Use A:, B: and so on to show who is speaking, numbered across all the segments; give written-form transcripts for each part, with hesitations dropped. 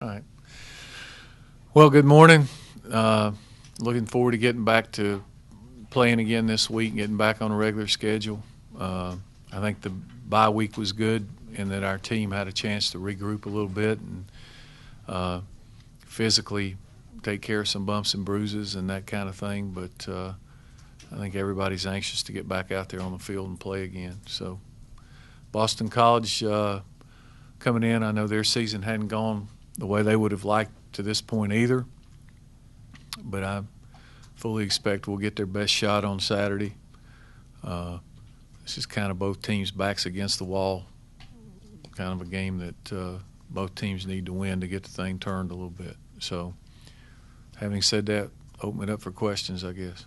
A: All right. Well, good morning. Looking forward to getting back to playing again this week and getting back on a regular schedule. I think the bye week was good in that our team had a chance to regroup a little bit and physically take care of some bumps and bruises and that kind of thing. But I think everybody's anxious to get back out there on the field and play again. So Boston College coming in, I know their season hadn't gone the way they would have liked to this point either, but I fully expect we'll get their best shot on Saturday. This is kind of both teams' backs against the wall, kind of a game that both teams need to win to get the thing turned a little bit. So having said that, open it up for questions, I guess.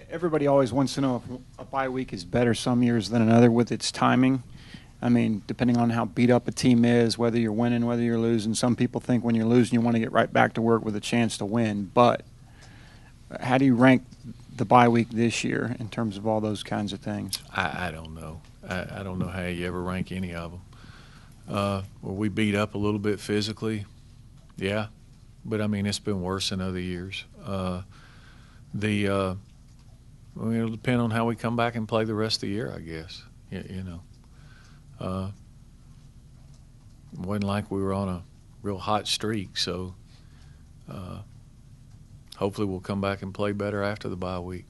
B: Everybody always wants to know if a bye week is better some years than another with its timing. I mean, depending on how beat up a team is, whether you're winning, whether you're losing. Some people think when you're losing, you want to get right back to work with a chance to win. But how do you rank the bye week this year in terms of all those kinds of things?
A: I don't know. I don't know how you ever rank any of them. Were we beat up a little bit physically? Yeah. But, I mean, it's been worse in other years. It'll depend on how we come back and play the rest of the year, I guess. You know. It wasn't like we were on a real hot streak, so hopefully we'll come back and play better after the bye week.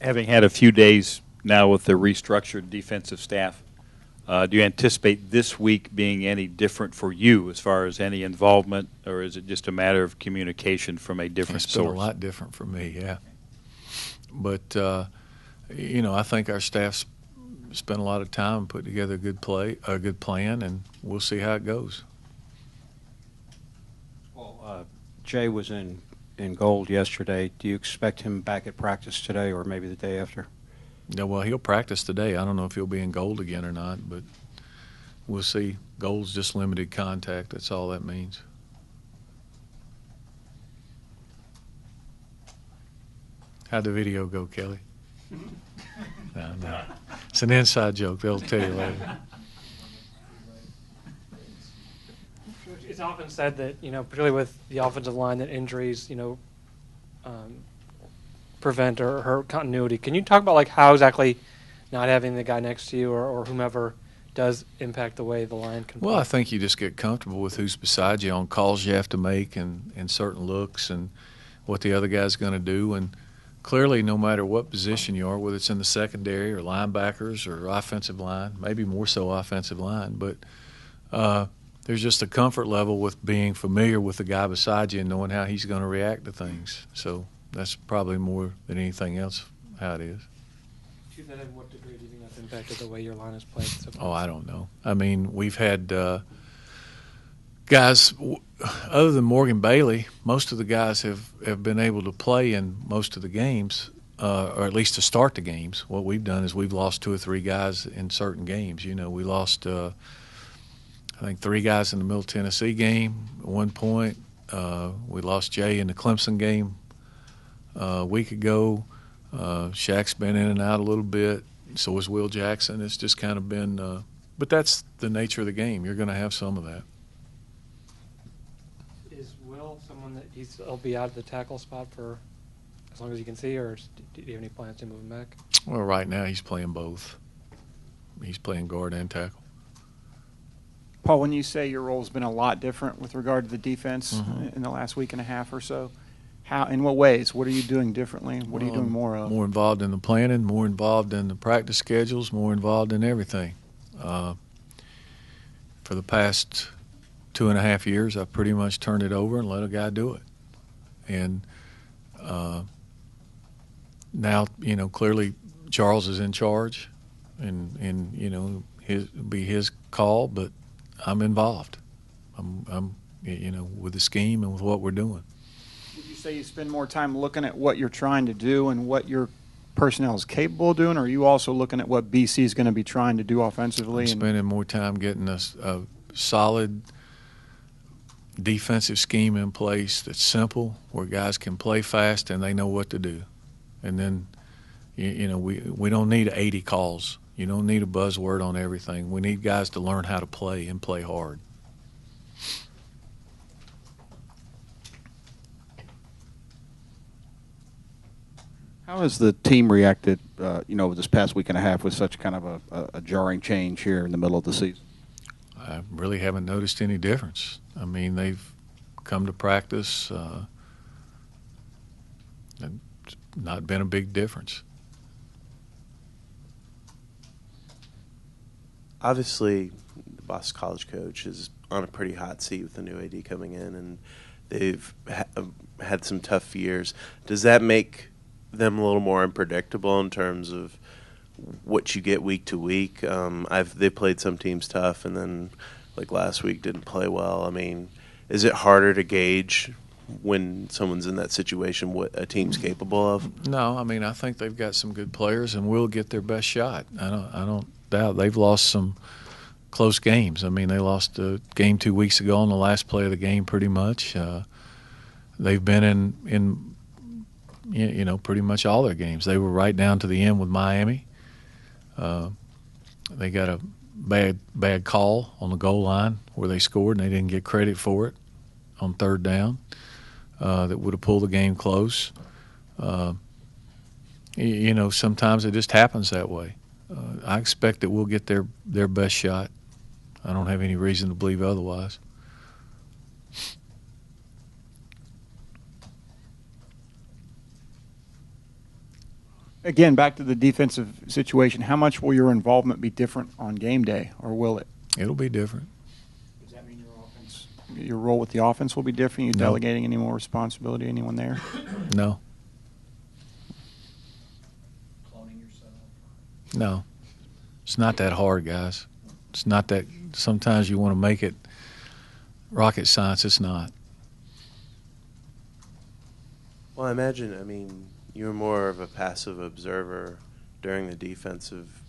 C: Having had a few days now with the restructured defensive staff, do you anticipate this week being any different for you as far as any involvement, or is it just a matter of communication from a different source?
A: It's been a lot different for me, yeah. But, I think our staff's spent a lot of time putting together a good plan, and we'll see how it goes.
D: Well, Jay was in gold yesterday. Do you expect him back at practice today or maybe the day after?
A: Yeah, well, he'll practice today. I don't know if he'll be in gold again or not, but we'll see. Gold's just limited contact. That's all that means. How'd the video go, Kelly? No. It's an inside joke. They'll tell you later.
E: It's often said that, particularly with the offensive line, that injuries, prevent or hurt continuity. Can you talk about how exactly not having the guy next to you or whomever does impact the way the line can play?
A: Well, I think you just get comfortable with who's beside you on calls you have to make and certain looks and what the other guy's going to do. And clearly, no matter what position you are, whether it's in the secondary or linebackers or offensive line, maybe more so offensive line, but there's just a comfort level with being familiar with the guy beside you and knowing how he's going to react to things. So that's probably more than anything else how it is.
E: To that end, what degree do you think that's impacted the way your line is played so far?
A: Oh, I don't know. I mean, we've had guys other than Morgan Bailey, most of the guys have been able to play in most of the games, or at least to start the games. What we've done is we've lost 2 or 3 guys in certain games. We lost, I think, 3 guys in the Middle Tennessee game at one point. We lost Jay in the Clemson game a week ago. Shaq's been in and out a little bit. So is Will Jackson. It's just kind of been but that's the nature of the game. You're going to have some of that.
E: Is Will someone that he'll be out of the tackle spot for as long as you can see, or do you have any plans to move him back?
A: Well, right now he's playing both. He's playing guard and tackle.
B: Paul, when you say your role's been a lot different with regard to the defense in the last week and a half or so, in what ways? What are you doing differently? What are you doing more of?
A: More involved in the planning, more involved in the practice schedules, more involved in everything. For the past 2.5 years, I've pretty much turned it over and let a guy do it. And now, clearly Charles is in charge, and it'll be his call, but I'm involved. I'm with the scheme and with what we're doing.
B: Would you say you spend more time looking at what you're trying to do and what your personnel is capable of doing, or are you also looking at what BC is going to be trying to do offensively?
A: I'm spending more time getting a solid defensive scheme in place that's simple, where guys can play fast and they know what to do. And then We don't need 80 calls. You don't need a buzzword on everything. We need guys to learn how to play and play hard.
F: How has the team reacted, this past week and a half with such kind of a jarring change here in the middle of the season?
A: I really haven't noticed any difference. I mean, they've come to practice. It's not been a big difference.
G: Obviously, the Boston College coach is on a pretty hot seat with the new AD coming in, and they've had some tough years. Does that make them a little more unpredictable in terms of what you get week to week? They played some teams tough, and then like last week didn't play well. I mean, is it harder to gauge when someone's in that situation what a team's capable of?
A: No, I mean, I think they've got some good players, and will get their best shot. I don't doubt they've lost some close games. I mean, they lost a game 2 weeks ago on the last play of the game, pretty much. They've been in pretty much all their games. They were right down to the end with Miami. They got a bad call on the goal line where they scored, and they didn't get credit for it on third down. That would have pulled the game close. Sometimes it just happens that way. I expect that we'll get their best shot. I don't have any reason to believe otherwise.
B: Again, back to the defensive situation, how much will your involvement be different on game day, or will it?
A: It'll be different.
B: Does that mean your role with the offense will be different? You
A: No.
B: delegating any more responsibility to anyone there?
A: No.
H: Cloning yourself?
A: No. It's not that hard, guys. It's not that. Sometimes you want to make it rocket science. It's not.
G: Well, I imagine, you were more of a passive observer during the defensive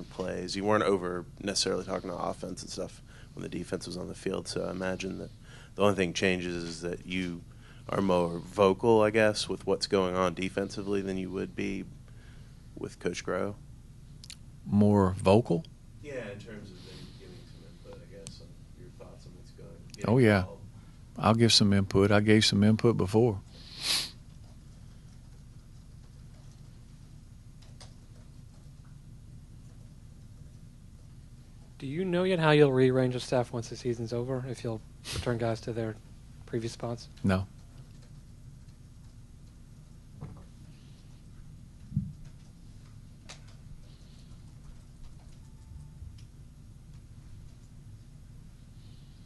G: plays. You weren't over necessarily talking to offense and stuff when the defense was on the field. So I imagine that the only thing changes is that you are more vocal, I guess, with what's going on defensively than you would be with Coach Groh.
A: More vocal?
G: Yeah, in terms of giving some input, I guess, on your thoughts on what's going on.
A: Oh, yeah. I'll give some input. I gave some input before.
E: Do you know yet how you'll rearrange the staff once the season's over, if you'll return guys to their previous spots?
A: No.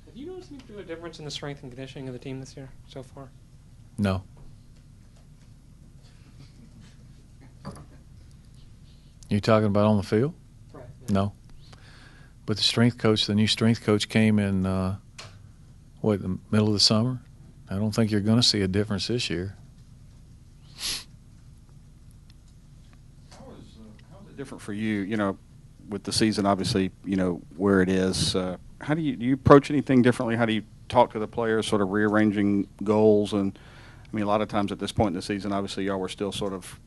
E: Have you noticed any particular difference in the strength and conditioning of the team this year so far?
A: No. You talking about on the field?
E: Right.
A: No. But the new strength coach came in, the middle of the summer? I don't think you're going to see a difference this year.
F: How is it different for you, with the season, obviously, where it is? How do you approach anything differently? How do you talk to the players, sort of rearranging goals? And, a lot of times at this point in the season, obviously, y'all were still sort of,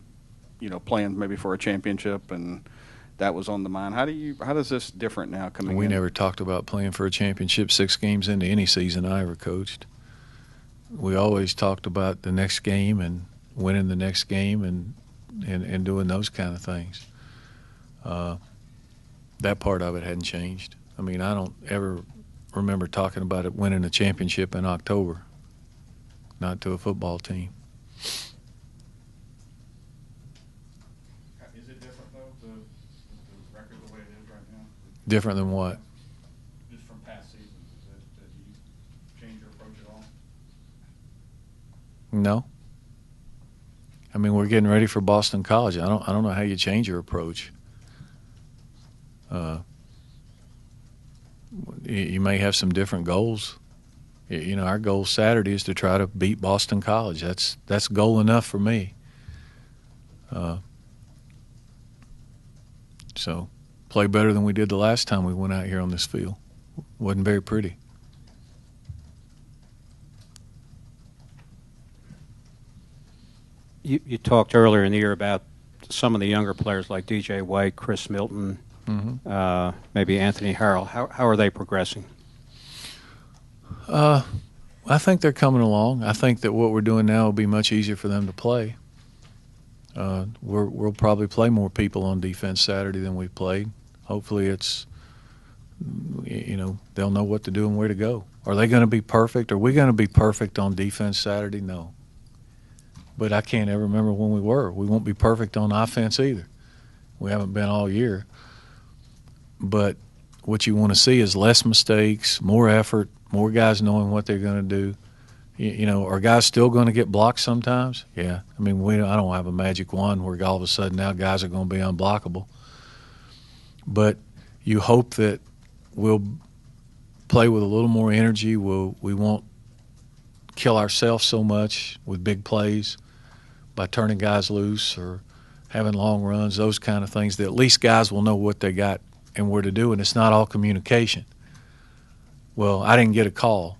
F: playing maybe for a championship, and that was on the mind. How does this different now coming
A: We
F: in?
A: never talked about playing for a championship 6 games into any season I ever coached. We always talked about the next game and winning the next game and doing those kind of things. That part of it hadn't changed. I don't ever remember talking about it winning a championship in October, not to a football team.
F: Is it different, though, the record the way it is right now?
A: Different than what?
F: Just from past seasons, did you change your approach at all?
A: No. We're getting ready for Boston College. I don't know how you change your approach. You may have some different goals. Our goal Saturday is to try to beat Boston College. That's goal enough for me. So play better than we did the last time we went out here on this field. Wasn't very pretty.
D: You talked earlier in the year about some of the younger players like DJ White, Chris Milton,
A: Mm-hmm.
D: maybe Anthony Harrell. How are they progressing?
A: I think they're coming along. I think that what we're doing now will be much easier for them to play. We'll probably play more people on defense Saturday than we've played. Hopefully it's, they'll know what to do and where to go. Are they going to be perfect? Are we going to be perfect on defense Saturday? No. But I can't ever remember when we were. We won't be perfect on offense either. We haven't been all year. But what you want to see is less mistakes, more effort, more guys knowing what they're going to do. Are guys still going to get blocked sometimes? Yeah. I mean, I don't have a magic wand where all of a sudden now guys are going to be unblockable. But you hope that we'll play with a little more energy. We won't kill ourselves so much with big plays by turning guys loose or having long runs, those kind of things, that at least guys will know what they got and where to do, and it's not all communication. Well, I didn't get a call.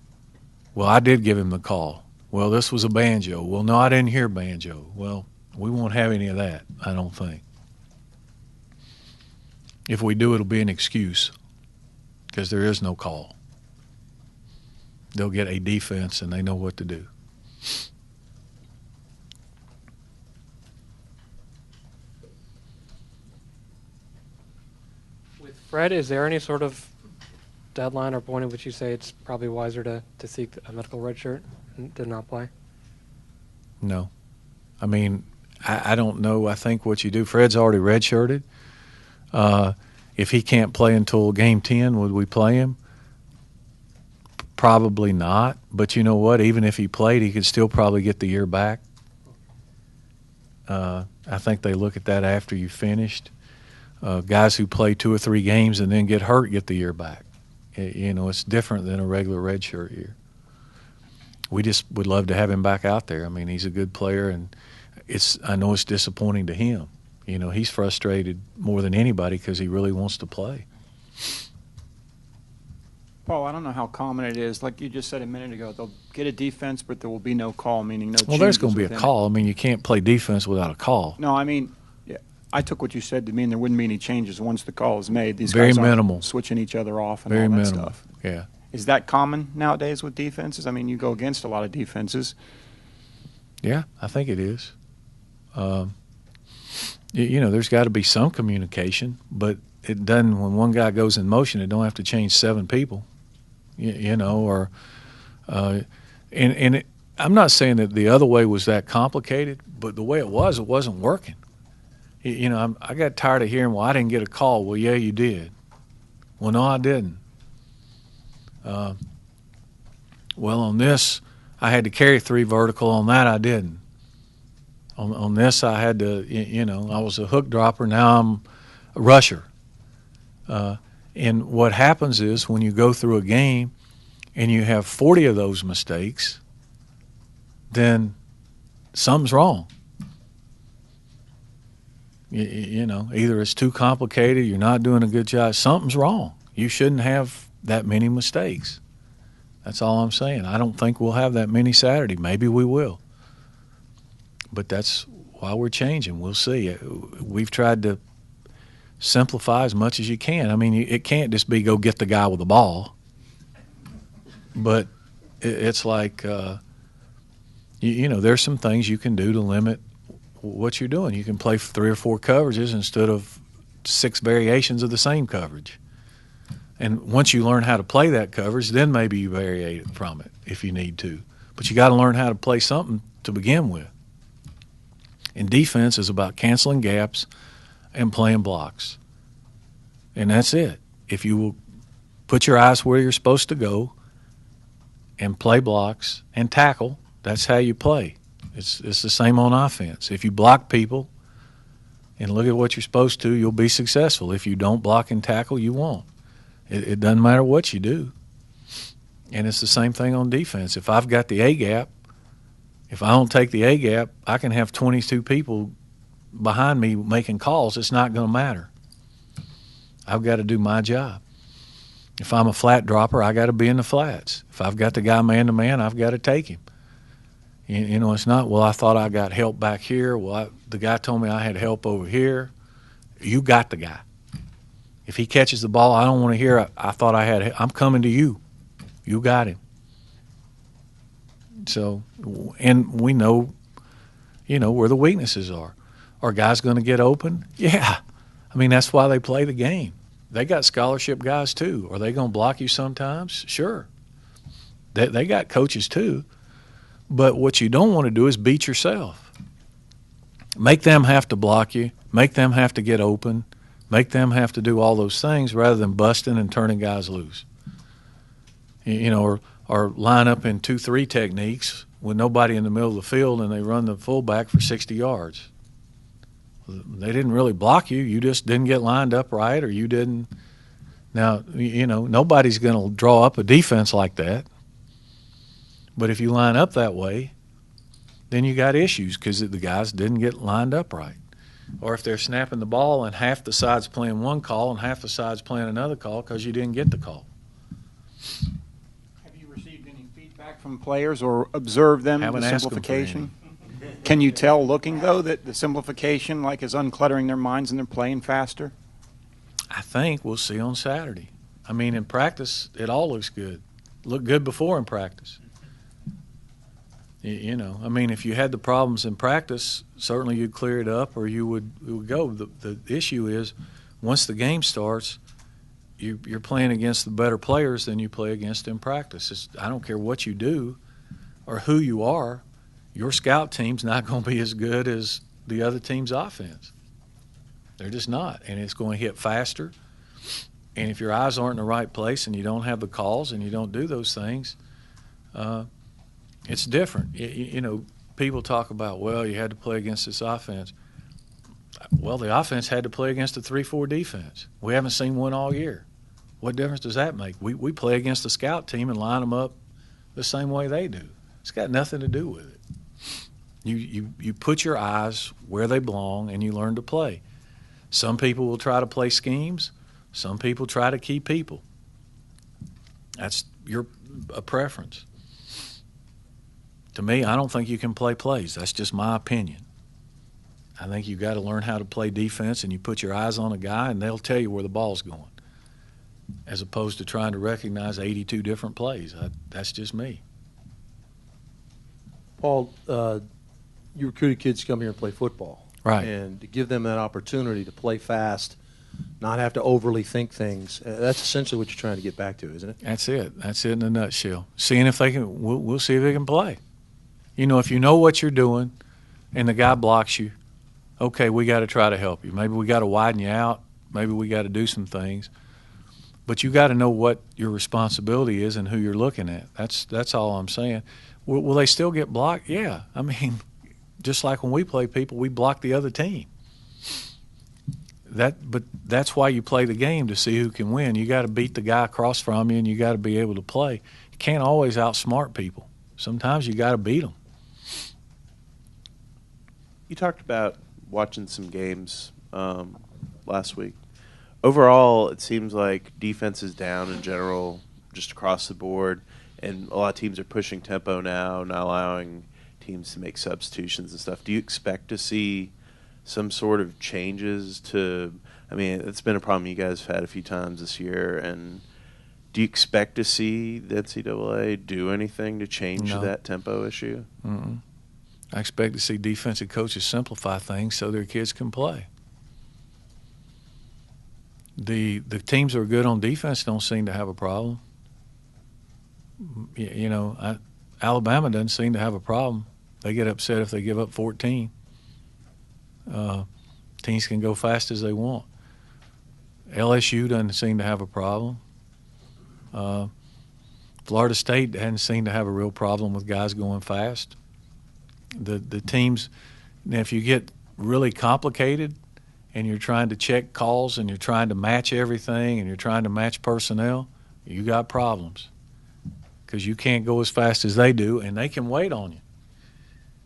A: Well, I did give him the call. Well, this was a banjo. Well, no, I didn't hear banjo. Well, we won't have any of that, I don't think. If we do, it'll be an excuse because there is no call. They'll get a defense, and they know what to do.
E: With Fred, is there any sort of deadline or point at which you say it's probably wiser to seek a medical red shirt and to not play?
A: No. I mean, I don't know. I think what you do, Fred's already redshirted. If he can't play until game 10, would we play him? Probably not. But you know what? Even if he played, he could still probably get the year back. I think they look at that after you finished. Guys who play 2 or 3 games and then get hurt get the year back. It's different than a regular redshirt year. We just would love to have him back out there. I mean, he's a good player, and I know it's disappointing to him. He's frustrated more than anybody because he really wants to play.
B: Paul, I don't know how common it is. Like you just said a minute ago, they'll get a defense, but there will be no call, meaning no changes.
A: Well, there's going to be a
B: within it.
A: call. I mean, you can't play defense without a call.
B: No, I mean, yeah, I took what you said to mean there wouldn't be any changes once the call is made. These
A: Very
B: guys aren't
A: minimal.
B: switching each other off and
A: Very
B: all that
A: minimal.
B: stuff.
A: Yeah.
B: Is that common nowadays with defenses? I mean, you go against a lot of defenses.
A: Yeah, I think it is. There's got to be some communication, but it doesn't. When one guy goes in motion, it don't have to change 7 people. I'm not saying that the other way was that complicated, but the way it wasn't working. I got tired of hearing, well, I didn't get a call. Well, yeah, you did. Well, no, I didn't. Well, on this, I had to carry 3 vertical. On that, I didn't. On this, I had to, I was a hook dropper. Now I'm a rusher. And what happens is when you go through a game and you have 40 of those mistakes, then something's wrong. Either it's too complicated, you're not doing a good job, something's wrong. You shouldn't have that many mistakes. That's all I'm saying. I don't think we'll have that many Saturday. Maybe we will. But that's why we're changing. We'll see. We've tried to simplify as much as you can. I mean, it can't just be go get the guy with the ball. But it's like, there's some things you can do to limit what you're doing. You can play 3 or 4 coverages instead of 6 variations of the same coverage. And once you learn how to play that coverage, then maybe you vary from it if you need to. But you got to learn how to play something to begin with. And defense is about canceling gaps and playing blocks. And that's it. If you will put your eyes where you're supposed to go and play blocks and tackle, that's how you play. It's the same on offense. If you block people and look at what you're supposed to, you'll be successful. If you don't block and tackle, you won't. It doesn't matter what you do. And it's the same thing on defense. If I've got the A-gap, if I don't take the A-gap, I can have 22 people behind me making calls. It's not going to matter. I've got to do my job. If I'm a flat dropper, I got to be in the flats. If I've got the guy man-to-man, I've got to take him. It's not, well, I thought I got help back here. Well, the guy told me I had help over here. You got the guy. If he catches the ball, I don't want to hear, I thought I had, I'm coming to you. You got him. So, and we know, where the weaknesses are. Are guys going to get open? Yeah. I mean, that's why they play the game. They got scholarship guys too. Are they going to block you sometimes? Sure. They got coaches too. But what you don't want to do is beat yourself. Make them have to block you. Make them have to get open. Make them have to do all those things rather than busting and turning guys loose. Or line up in 2-3 techniques with nobody in the middle of the field and they run the fullback for 60 yards. They didn't really block you. You just didn't get lined up right, or you didn't. Now, nobody's going to draw up a defense like that. But if you line up that way, then you got issues because the guys didn't get lined up right. Or if they're snapping the ball and half the side's playing one call and half the side's playing another call because you didn't get the call.
B: Have you received any feedback from players or observed them,
A: Haven't
B: the
A: asked them for
B: simplification? Can you tell, looking, though, that the simplification is uncluttering their minds and they're playing faster?
A: I think we'll see on Saturday. I mean, in practice, it all looks good. Looked good before in practice. I mean, if you had the problems in practice, certainly you'd clear it up or you would go. The issue is once the game starts, you're playing against the better players than you play against in practice. I don't care what you do or who you are, your scout team's not going to be as good as the other team's offense. They're just not, and it's going to hit faster. And if your eyes aren't in the right place and you don't have the calls and you don't do those things, it's different. People talk about, well, you had to play against this offense. Well, the offense had to play against a 3-4 defense. We haven't seen one all year. What difference does that make? We play against the scout team and line them up the same way they do. It's got nothing to do with it. You put your eyes where they belong and you learn to play. Some people will try to play schemes. Some people try to keep people. That's a preference. To me, I don't think you can play plays. That's just my opinion. I think you got to learn how to play defense, and you put your eyes on a guy, and they'll tell you where the ball's going, as opposed to trying to recognize 82 different plays. That's just me.
I: Paul, you recruited kids to come here and play football.
A: Right.
I: And to give them that opportunity to play fast, not have to overly think things, that's essentially what you're trying to get back to, isn't it?
A: That's it. That's it in a nutshell. Seeing if they can, we'll see if they can play. If you know what you're doing and the guy blocks you, okay, we got to try to help you. Maybe we got to widen you out. Maybe we got to do some things. But you got to know what your responsibility is and who you're looking at. That's all I'm saying. Will they still get blocked? Yeah. I mean, just like when we play people, we block the other team. But that's why you play the game, to see who can win. You got to beat the guy across from you, and you got to be able to play. You can't always outsmart people. Sometimes you got to beat them.
G: You talked about watching some games last week. Overall, it seems like defense is down in general, just across the board, and a lot of teams are pushing tempo now, not allowing teams to make substitutions and stuff. Do you expect to see some sort of changes to – I mean, it's been a problem you guys have had a few times this year, and do you expect to see the NCAA do anything to change that tempo issue?
A: Mm-mm. I expect to see defensive coaches simplify things so their kids can play. The teams that are good on defense don't seem to have a problem. Alabama doesn't seem to have a problem. They get upset if they give up 14. Teams can go fast as they want. LSU doesn't seem to have a problem. Florida State hadn't seemed to have a real problem with guys going fast. The teams, now if you get really complicated and you're trying to check calls and you're trying to match everything and you're trying to match personnel, you got problems because you can't go as fast as they do, and they can wait on you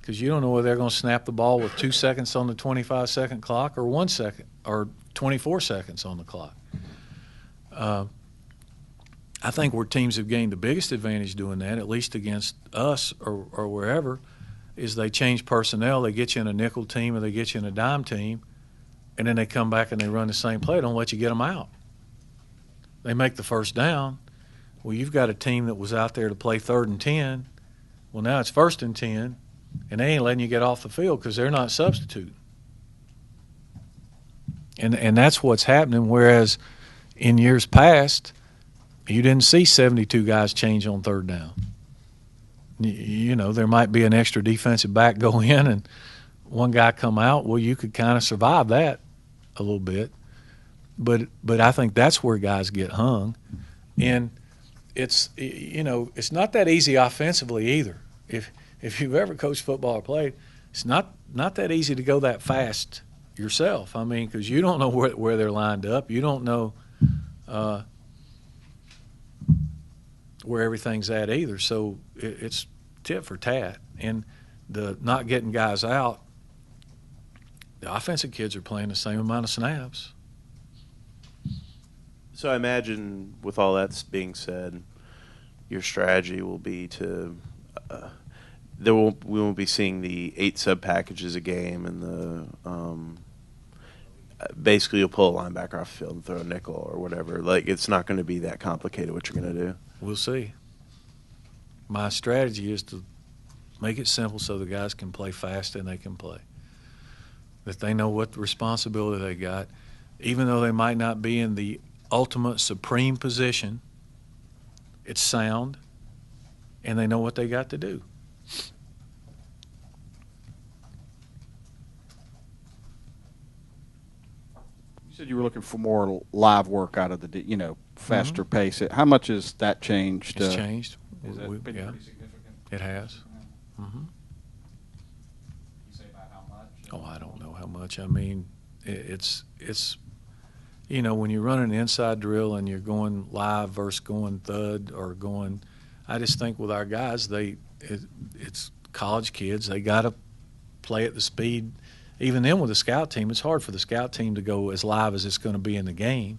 A: because you don't know whether they're going to snap the ball with 2 seconds on the 25-second clock or 1 second or 24 seconds on the clock. I think where teams have gained the biggest advantage doing that, at least against us or wherever, is they change personnel. They get you in a nickel team or they get you in a dime team, and then they come back and they run the same play. Don't let you get them out. They make the first down. Well, you've got a team that was out there to play 3rd and 10. Well, now it's 1st and 10, and they ain't letting you get off the field because they're not substituting. And that's what's happening, whereas in years past, you didn't see 72 guys change on 3rd down. You know, there might be an extra defensive back go in and one guy come out. Well, you could kind of survive that a little bit. But I think that's where guys get hung. And it's, you know, it's not that easy offensively either. If you've ever coached football or played, it's not that easy to go that fast yourself. I mean, because you don't know where they're lined up. You don't know where everything's at either. So it's tit for tat. And the not getting guys out, the offensive kids are playing the same amount of snaps.
G: So I imagine with all that being said, your strategy will be to we won't be seeing the 8 sub packages a game and the basically you'll pull a linebacker off the field and throw a nickel or whatever. Like, it's not going to be that complicated what you're going to do.
A: We'll see. My strategy is to make it simple so the guys can play fast and they can play. That they know what responsibility they got, even though they might not be in the ultimate supreme position. It's sound, and they know what they got to do.
F: You said you were looking for more live work out of the, faster pace. How much has that changed?
A: It's changed.
F: Has that been
A: Yeah,
F: pretty significant?
A: it has. Mm-hmm.
H: You say about how much?
A: Oh, I don't know how much. I mean, it's when you run an inside drill and you're going live versus going thud or going, I just think with our guys, it's college kids. They got to play at the speed. Even then with the scout team, it's hard for the scout team to go as live as it's going to be in the game.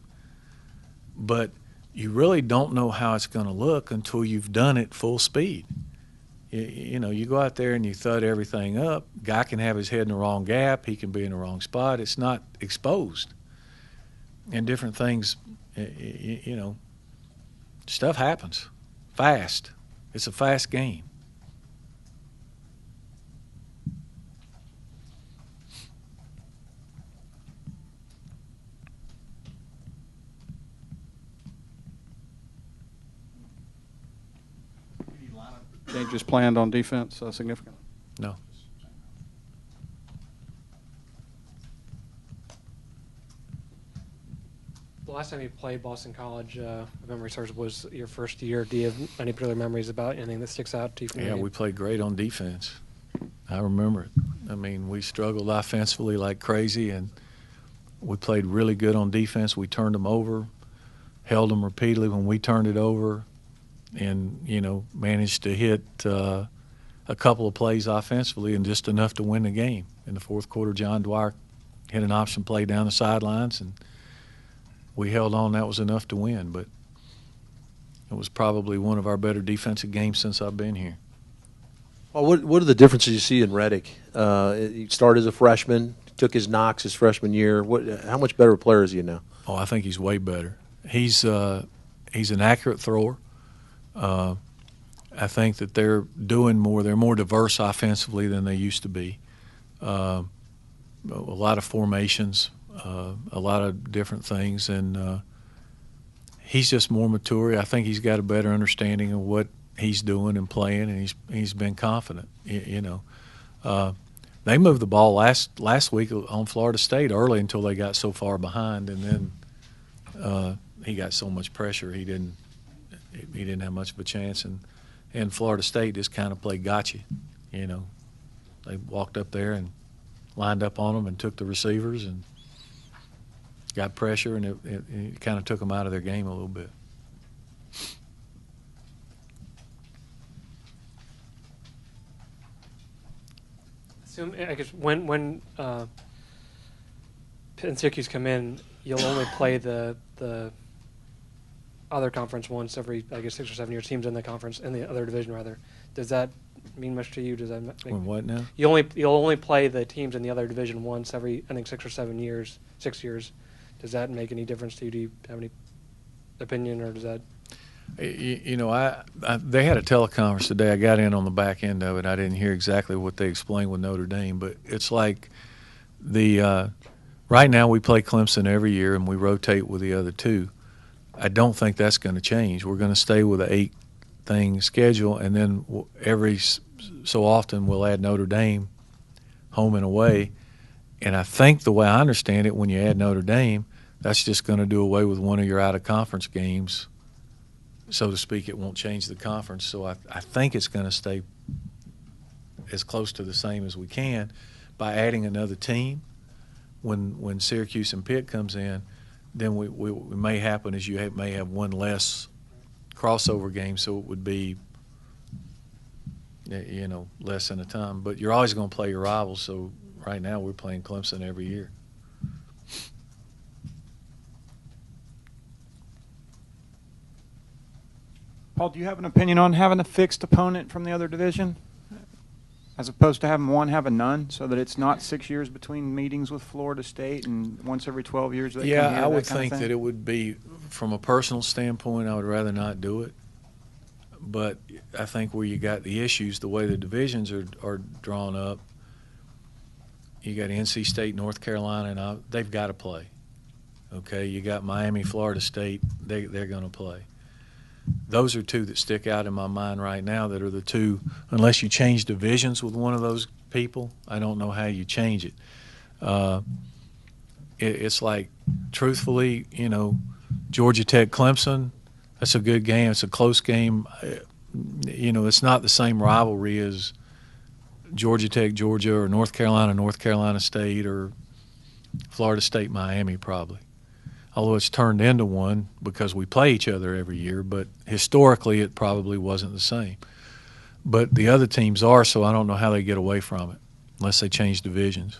A: But you really don't know how it's going to look until you've done it full speed. You go out there and you thud everything up. Guy can have his head in the wrong gap. He can be in the wrong spot. It's not exposed. And different things, stuff happens fast. It's a fast game.
F: Changes planned on defense significant?
A: No.
E: The last time you played Boston College, if memory serves, was your first year. Do you have any particular memories about anything that sticks out to you from the
A: Yeah,
E: game?
A: we played great on defense. I remember it. I mean, we struggled offensively like crazy, and we played really good on defense. We turned them over, held them repeatedly when we turned it over, and, managed to hit a couple of plays offensively and just enough to win the game. In the fourth quarter, John Dwyer hit an option play down the sidelines, and we held on. That was enough to win, but it was probably one of our better defensive games since I've been here.
I: Well, what are the differences you see in Reddick? He started as a freshman, took his knocks his freshman year. How much better a player is he now?
A: Oh, I think he's way better. He's an accurate thrower. I think that they're doing more. They're more diverse offensively than they used to be. A lot of formations, a lot of different things, and he's just more mature. I think he's got a better understanding of what he's doing and playing, and he's been confident. They moved the ball last week on Florida State early until they got so far behind, and then he got so much pressure he didn't have much of a chance, and Florida State just kind of played gotcha. They walked up there and lined up on them and took the receivers and got pressure, and it kind of took them out of their game a little bit.
E: I guess when Pitt and Syracuse come in, you'll only play the other conference once every, 6 or 7 years. Teams in the conference, in the other division rather. Does that mean much to you? Does that make
A: What now?
E: you'll only play the teams in the other division once every, I think, 6 or 7 years, 6 years. Does that make any difference to you? Do you have any opinion, or does that?
A: You know, they had a teleconference today. I got in on the back end of it. I didn't hear exactly what they explained with Notre Dame, but it's like right now we play Clemson every year and we rotate with the other two. I don't think that's going to change. We're going to stay with an 8-thing schedule, and then every so often we'll add Notre Dame home and away. And I think the way I understand it, when you add Notre Dame, that's just going to do away with one of your out-of-conference games, so to speak. It won't change the conference. So I think it's going to stay as close to the same as we can. By adding another team, when Syracuse and Pitt comes in, then we may happen is you may have one less crossover game, so it would be, you know, less than a time. But you're always going to play your rivals, so right now we're playing Clemson every year.
B: Paul, do you have an opinion on having a fixed opponent from the other division, as opposed to having one have a none, so that it's not 6 years between meetings with Florida State and once every 12 years they come here,
A: I would
B: that kind of
A: think
B: thing?
A: that it would be, from a personal standpoint, I would rather not do it. But I think where you got the issues, the way the divisions are drawn up, you got NC State, North Carolina, and they've got to play. Okay, you got Miami, Florida State, they're going to play. Those are two that stick out in my mind right now that are the two, unless you change divisions with one of those people, I don't know how you change it. It's like, truthfully, you know, Georgia Tech, Clemson, that's a good game. It's a close game. You know, it's not the same rivalry as Georgia Tech, Georgia, or North Carolina State, or Florida State, Miami, probably. Although it's turned into one because we play each other every year, but historically it probably wasn't the same. But the other teams are, so I don't know how they get away from it unless they change divisions.